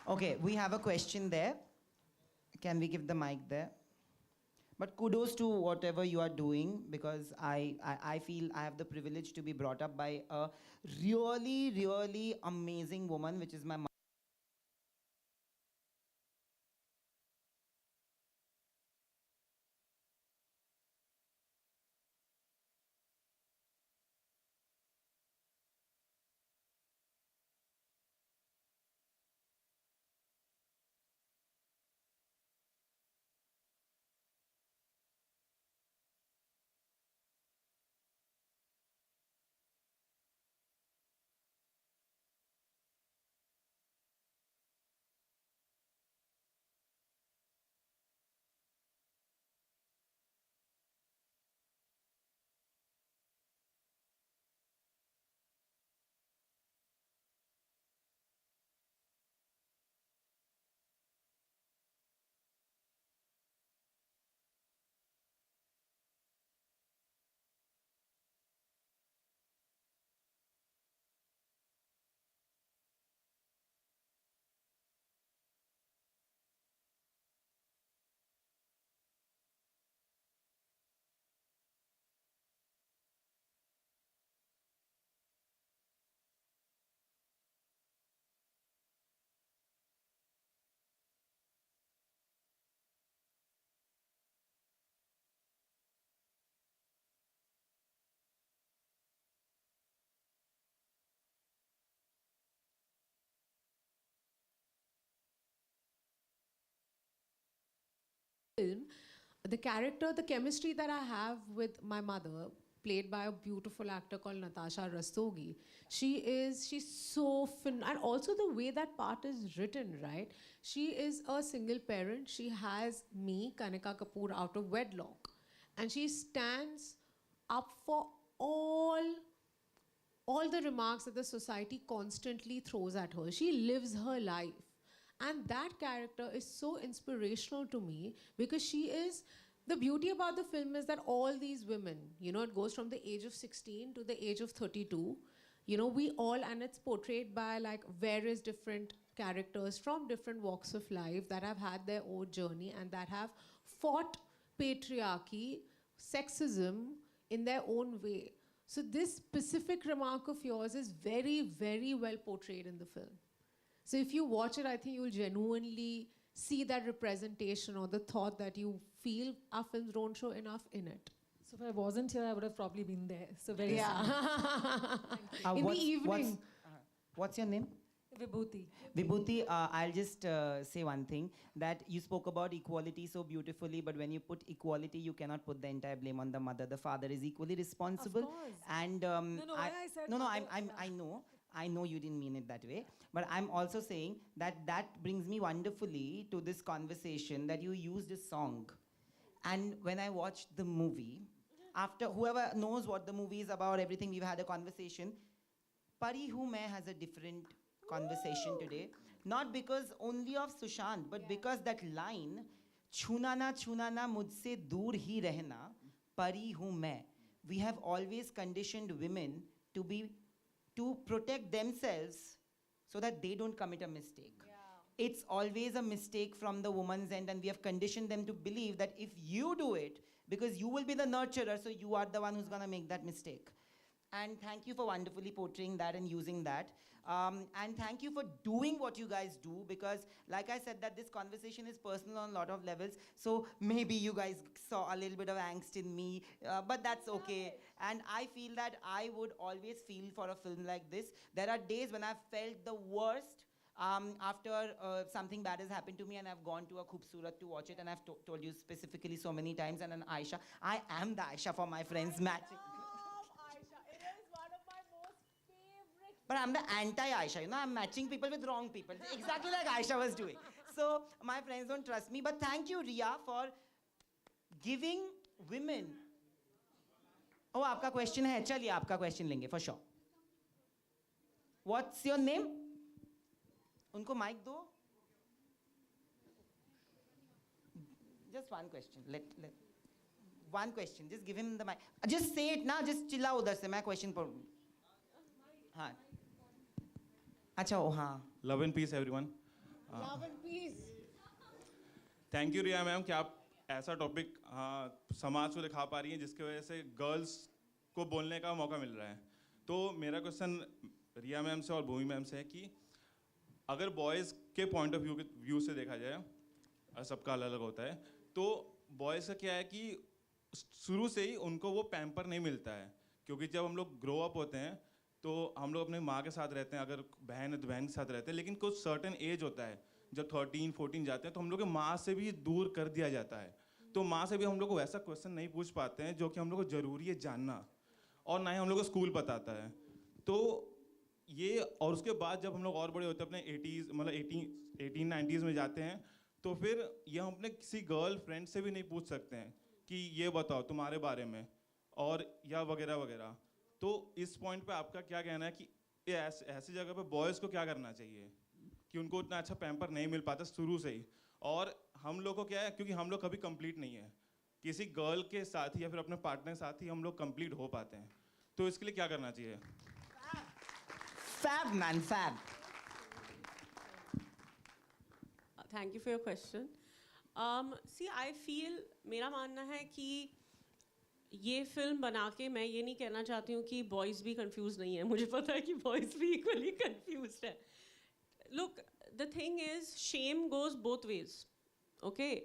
Okay, we have a question there. Can we give the mic there? But kudos to whatever you are doing, because I feel I have the privilege to be brought up by a really, really amazing woman, which is my mother. Film, the character, the chemistry that I have with my mother, played by a beautiful actor called Natasha Rastogi, she's so and also the way that part is written, right? She is a single parent. She has me, Kanika Kapoor, out of wedlock, and she stands up for all the remarks that the society constantly throws at her. She lives her life. And that character is so inspirational to me because she is, the beauty about the film is that all these women, you know, it goes from the age of 16 to the age of 32. You know, we all, and it's portrayed by like various different characters from different walks of life that have had their own journey and that have fought patriarchy, sexism in their own way. So this specific remark of yours is very, very well portrayed in the film. So if you watch it, I think you'll genuinely see that representation or the thought that you feel our films don't show enough in it. So if I wasn't here, I would have probably been there. So very Yeah. Uh, In the what's- evening. What's your name? Vibhuti. Vibhuti, I'll just say one thing, that you spoke about equality so beautifully, but when you put equality, you cannot put the entire blame on the mother. The father is equally responsible. course. And No, when I said no, mother, I know you didn't mean it that way, but I'm also saying that brings me wonderfully to this conversation that you used a song. And when I watched the movie, after whoever knows what the movie is about, everything, we've had a conversation. Pari Hu Main has a different conversation today. Not because only of Sushant, but because that line, Chuna na mujhse dur hi rehna, Pari Hu Main. We have always conditioned women to protect themselves so that they don't commit a mistake. It's always a mistake from the woman's end, and we have conditioned them to believe that if you do it, because you will be the nurturer, so you are the one who's gonna make that mistake. And thank you for wonderfully portraying that and using that. And thank you for doing what you guys do, because like I said, that this conversation is personal on a lot of levels. So maybe you guys saw a little bit of angst in me, but that's okay. And I feel that I would always feel for a film like this. There are days when I've felt the worst after something bad has happened to me, and I've gone to a Khoobsurat to watch it, and I've told you specifically so many times, and an Aisha. I am the Aisha for my friends matching. But I'm the anti-Aisha, you know, I'm matching people with wrong people. Exactly like Aisha was doing. So my friends don't trust me. But thank you, Ria, for giving women... Oh, आपका question है? चलिए, आपका question लेंगे, for sure. What's your name? उनको mic दो. Just one question. One question. Just give him the mic. Just say it ना. Just चिल्ला उधर से. मैं question पर. हाँ. अच्छा ओ हाँ. Love and peace everyone. Love and peace. Thank you Riya ma'am कि आप ऐसा टॉपिक समाज को दिखा पा रही हैं जिसकी वजह से गर्ल्स को बोलने का मौका मिल रहा है. तो मेरा क्वेश्चन रिया मैम से और भूमि मैम से है कि अगर बॉयज़ के पॉइंट ऑफ व्यू से देखा जाए, सबका अलग अलग होता है, तो बॉयज़ का क्या है कि शुरू से ही उनको वो पैम्पर नहीं मिलता है, क्योंकि जब हम लोग ग्रो अप होते हैं तो हम लोग अपने माँ के साथ रहते हैं, अगर बहन है तो बहन के साथ रहते हैं, लेकिन कुछ सर्टेन एज होता है जब 13-14 जाते हैं तो हम लोग के माँ से भी दूर कर दिया जाता है. तो माँ से भी हम लोग को वैसा क्वेश्चन नहीं पूछ पाते हैं जो कि हम लोग को ज़रूरी है जानना, और ना ही हम लोग को स्कूल बताता है. तो ये, और उसके बाद जब हम लोग और बड़े होते हैं, अपने 80s मतलब 18-90s में जाते हैं, तो फिर ये हम अपने किसी गर्ल फ्रेंड से भी नहीं पूछ सकते हैं कि ये बताओ तुम्हारे बारे में, और या वगैरह वगैरह. तो इस पॉइंट पे आपका क्या कहना है कि ऐसी जगह पे बॉयज़ को क्या करना चाहिए कि उनको उतना अच्छा पैम्पर नहीं मिल पाता शुरू से ही, और हम लोग को क्या है, क्योंकि हम लोग कभी कंप्लीट नहीं है, किसी गर्ल के साथ ही या फिर अपने पार्टनर के साथ ही हम लोग कंप्लीट हो पाते हैं, तो इसके लिए क्या करना चाहिए? Fab man, fab. Thank you for your question. See, I feel, मेरा मानना है कि ये फिल्म बना के मैं ये नहीं कहना चाहती हूँ कि बॉयज़ भी कंफ्यूज नहीं है. मुझे पता है कि बॉयज़ भी इक्वली कंफ्यूज है. Look, the thing is, shame goes both ways. Okay?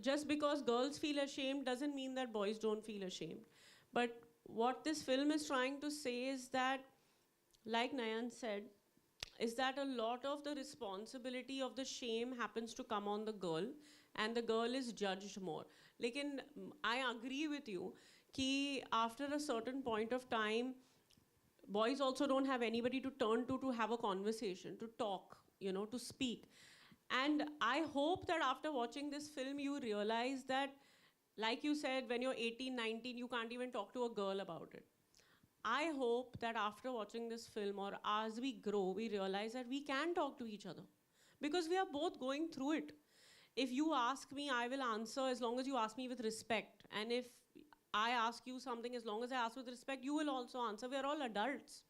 Just because girls feel ashamed doesn't mean that boys don't feel ashamed. But what this film is trying to say is that, like Nayan said, is that a lot of the responsibility of the shame happens to come on the girl, and the girl is judged more. Lekin I agree with you कि after a certain point of time, boys also don't have anybody to turn to have a conversation, to talk, you know, to speak. And I hope that after watching this film, you realize that, like you said, when you're 18, 19, you can't even talk to a girl about it. I hope that after watching this film, or as we grow, we realize that we can talk to each other, because we are both going through it. If you ask me, I will answer as long as you ask me with respect. And if I ask you something, as long as I ask with respect, you will also answer. We are all adults,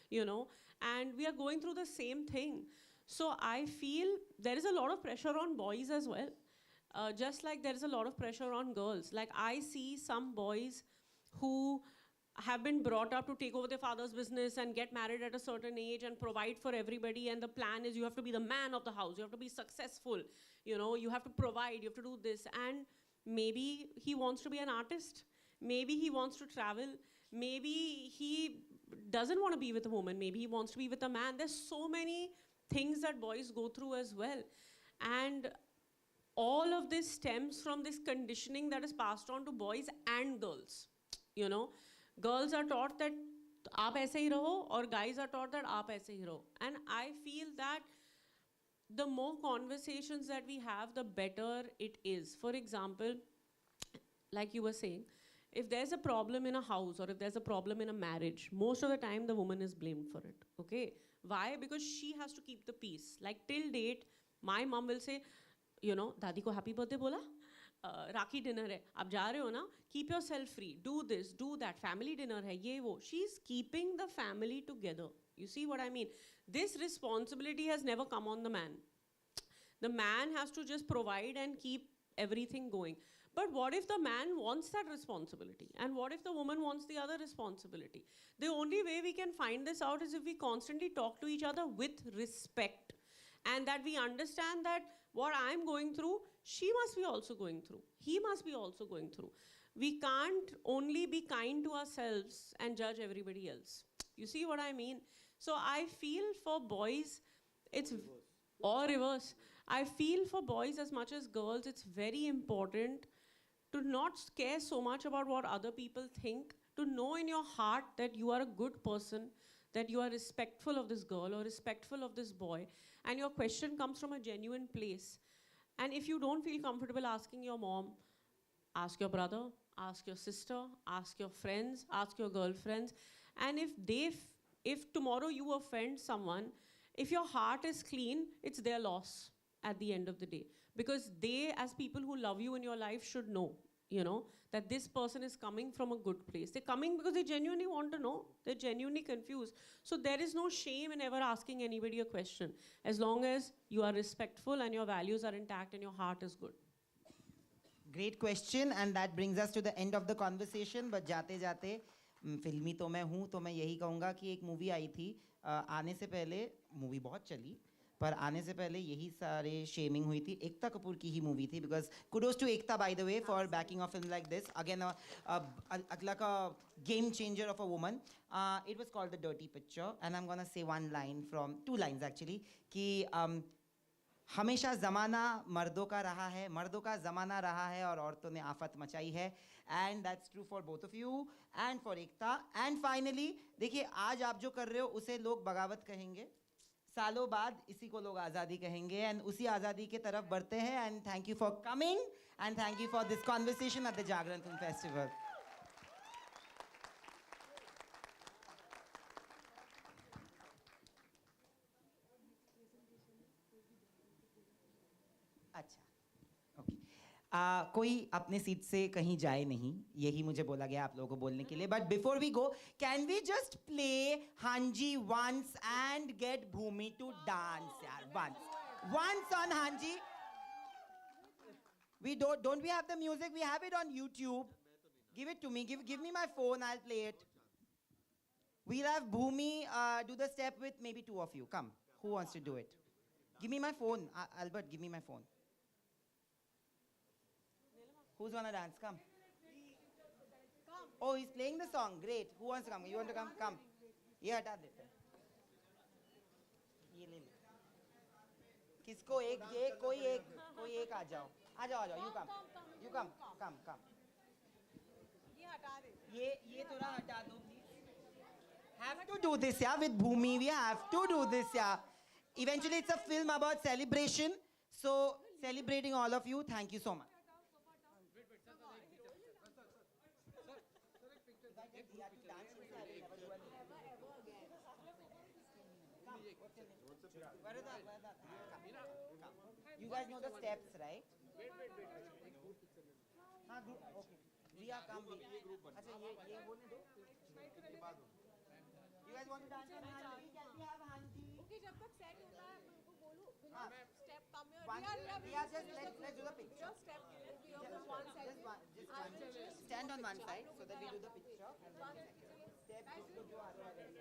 you know, and we are going through the same thing. So I feel there is a lot of pressure on boys as well, just like there is a lot of pressure on girls. Like I see some boys who have been brought up to take over their father's business and get married at a certain age and provide for everybody, and the plan is you have to be the man of the house, you have to be successful, You know, you have to provide, you have to do this. And maybe he wants to be an artist. Maybe he wants to travel. Maybe he doesn't want to be with a woman. Maybe he wants to be with a man. There's so many things that boys go through as well. And all of this stems from this conditioning that is passed on to boys and girls. You know, girls are taught that aap aise hi raho, or guys are taught that aap aise hi raho. And I feel that the more conversations that we have, the better it is. For example, like you were saying, if there's a problem in a house or if there's a problem in a marriage, most of the time the woman is blamed for it. Okay? Why? Because she has to keep the peace. Like till date, my mom will say, you know, Dadi ko happy birthday bola? Rakhi dinner hai. Ab ja rahe ho na? Keep yourself free. Do this, do that. Family dinner hai. Ye wo. She's keeping the family together. You see what I mean? This responsibility has never come on the man. The man has to just provide and keep everything going. But what if the man wants that responsibility? And what if the woman wants the other responsibility? The only way we can find this out is if we constantly talk to each other with respect. And that we understand that what I'm going through, she must be also going through. He must be also going through. We can't only be kind to ourselves and judge everybody else. You see what I mean? So I feel for boys, it's or reverse. I feel for boys as much as girls, it's very important to not care so much about what other people think, to know in your heart that you are a good person, that you are respectful of this girl or respectful of this boy, and your question comes from a genuine place. And if you don't feel comfortable asking your mom, ask your brother, ask your sister, ask your friends, ask your girlfriends. And if tomorrow you offend someone, if your heart is clean, it's their loss at the end of the day. Because they, as people who love you in your life, should know, you know, that this person is coming from a good place. They're coming because they genuinely want to know. They're genuinely confused. So there is no shame in ever asking anybody a question, as long as you are respectful and your values are intact and your heart is good. Great question, and that brings us to the end of the conversation. But जाते जाते फिल्मी तो मैं हूँ, तो मैं यही कहूँगा कि एक मूवी आई थी आने से पहले, मूवी बहुत चली, पर आने से पहले यही सारे शेमिंग हुई थी. एकता कपूर की ही मूवी थी, because kudos to Ekta, by the way, for backing a film like this. Again, like a game changer of a woman. It was called The Dirty Picture, and I'm gonna say one line from, two lines actually, कि हमेशा ज़माना मर्दों का रहा है, मर्दों का ज़माना रहा है और औरतों ने आफत मचाई है. And that's true for both of you and for Ekta. And finally, देखिए आज आप जो कर रहे हो उसे लोग बगावत कहेंगे, सालों बाद इसी को लोग आज़ादी कहेंगे, and उसी आज़ादी के तरफ बढ़ते हैं. And thank you for coming, and thank you for this conversation at the Jagran Film Festival. अच्छा, ओके. कोई अपने सीट से कहीं जाए नहीं, यही मुझे बोला गया आप लोगों को बोलने के लिए. But before we go, can we just play Haanji once and get Bhoomi to dance यार, once on Haanji. We don't we have the music? We have it on YouTube. Give it to me. Give me my phone. I'll play it. We'll have Bhumi do the step with maybe two of you. Come. Who wants to do it? Give me my phone. Albert, give me my phone. Who's gonna dance? Come. Oh, he's playing the song. Great. Who wants to come? You want to come? Come. ये हटा देते हैं. ये ले ले. किसको एक ये कोई एक आ जाओ. आ जाओ. You come. You come. Come. ये हटा दे. ये थोड़ा हटा दो please. Have to do this, yeah, with Bhumi. We have to do this, yeah. Eventually, it's a film about celebration. So, celebrating all of you. Thank you so much. You guys know the steps, right? हाँ, group, okay. Riya, come. अच्छा, ये बोलने दो. You guys want to dance on Hanji? Can we have Hanji? Okay, जब तक set होता है मैं उनको बोलूँ, हाँ. step come here. Riya, just let's do the picture. Just step, let's be on one side. Just one. Stand on one side so that we do the picture. And then step जिसको जो आता है.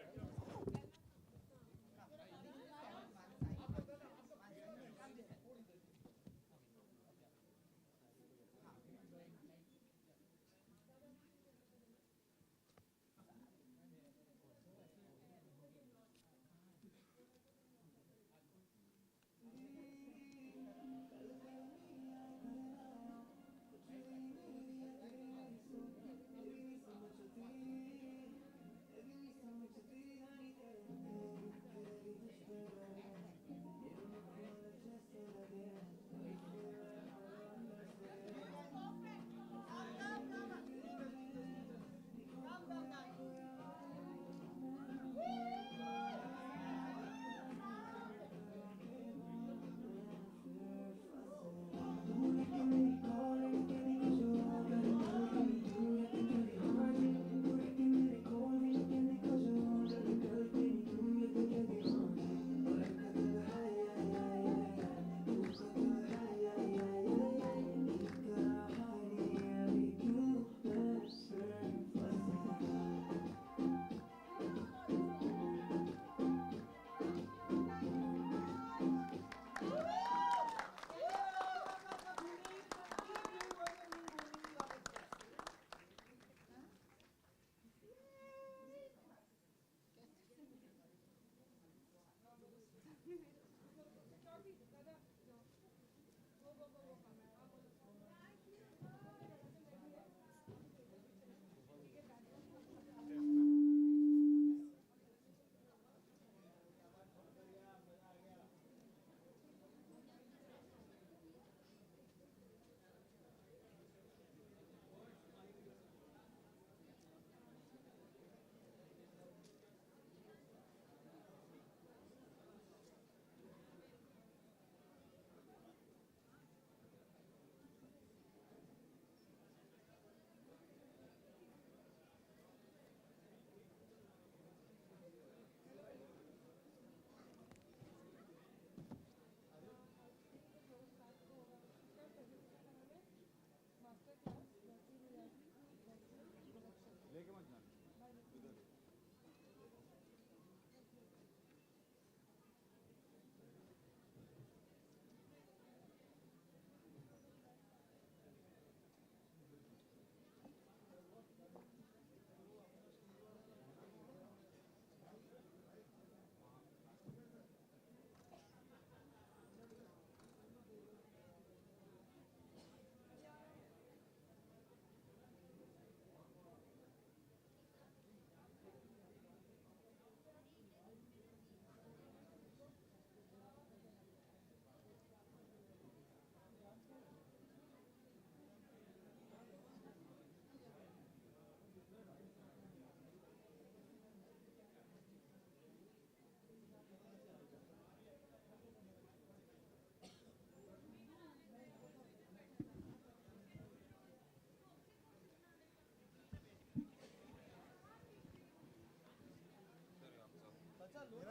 ये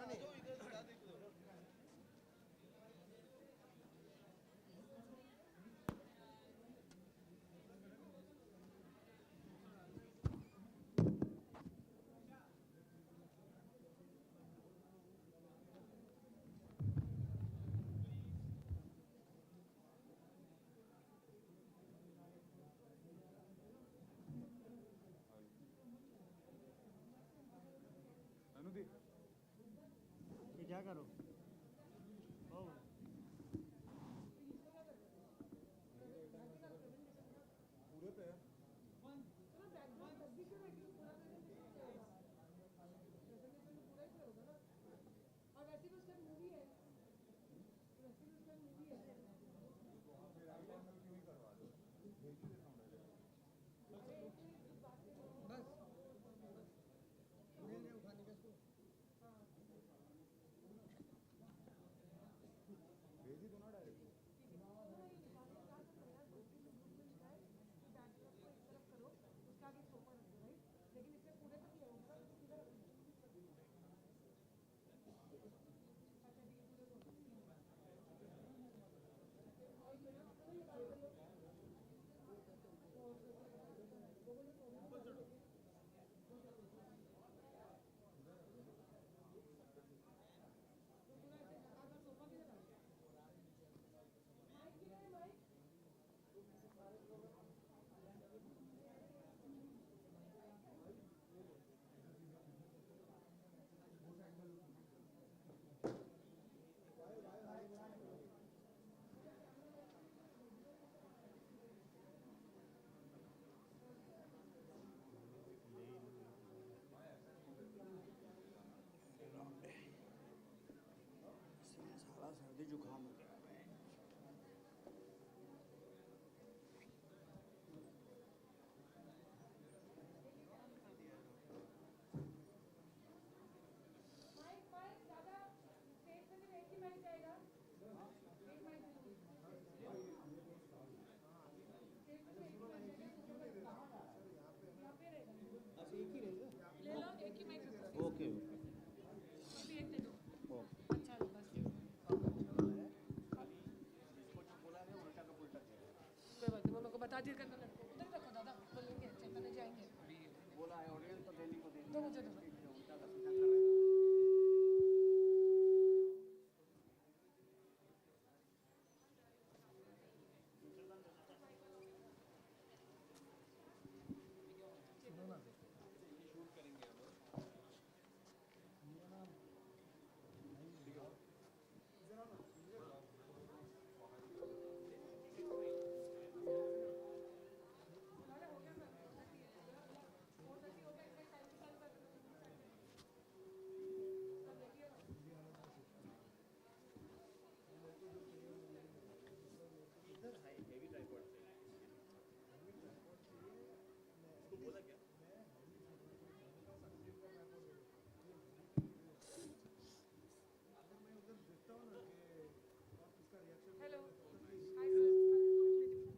क्या करो ओ साला सर्दी जुकाम